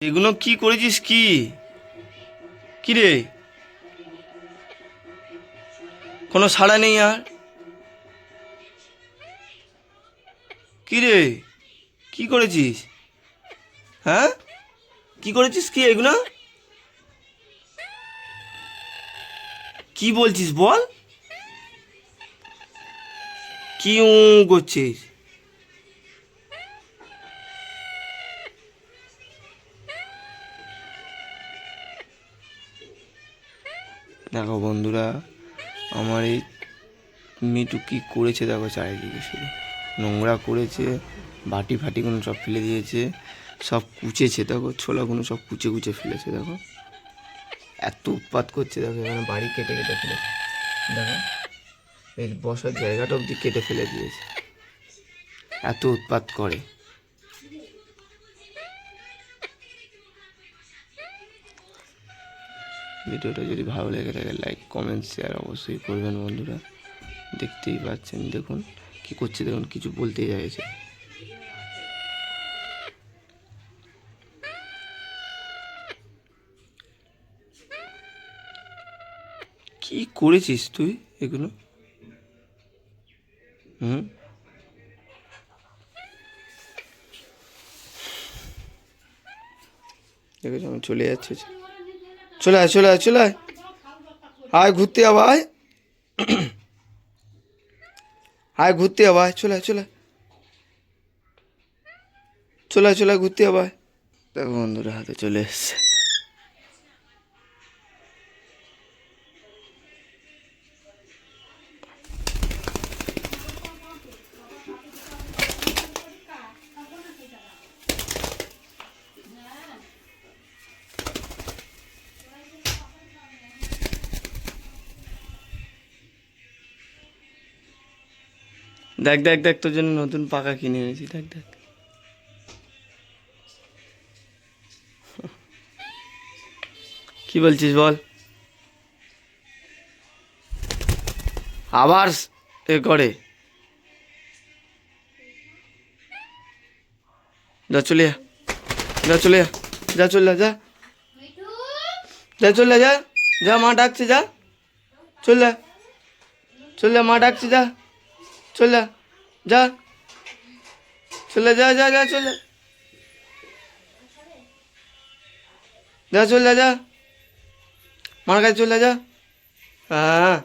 এগুলো কি করেছিস? কি কি রে? কোনো সাড়া নেই আর। কি রে, কি করেছিস? হ্যাঁ, কি করেছিস? কি এগুলো কি বলছিস বল? কি করছিস? দেখো বন্ধুরা, আমার এই মিটু কি করেছে দেখো, চারিদিকে শুধু নোংরা করেছে, বাটি ফাটিগুলো সব ফেলে দিয়েছে, সব কুচেছে দেখো, ছোলাগুলো সব কুচে কুচে ফেলেছে দেখো, এত উৎপাত করছে দেখো, এখানে বাড়ি কেটে কেটে ফেলেছে দেখো, এই বসার জায়গাটা অবধি কেটে ফেলে দিয়েছে, এত উৎপাত করে। ভিডিওটা যদি ভালো লেগে থাকে লাইক কমেন্ট শেয়ার অবশ্যই করবেন বন্ধুরা। দেখতেই পাচ্ছেন, দেখুন কি করছে, দেখুন কিছু বলতেই চাইছে। কি করেছিস তুই এগুলো? হুম, দেখেছো আমি চলে যাচ্ছি, চলে আয় চলে আয় চলে আয়, আয় ঘুরতে যাবো, আয় আয় ঘুরতে যাবো, আয় চলে আয় চলে আয় চলে আয় চলে আয় ঘুরতে যাবো, আয়। দেখো বন্ধুরা হাতে চলে এসছে। দেখ দেখ দেখ, তোর জন্য নতুন পাখা কিনে এনেছি, দেখ দেখ। কি বলছিস বল? আবার এ করে, যা চলে যা, যা চলে যা, যা চলে যা, যা চলে যা, যা মা ডাকছে, যা চলে চলে, মা ডাকছে, যা চলে যা, চলে যা যা যা চলে যা, চলে যা, মার কাছে চলে যা। হ্যাঁ।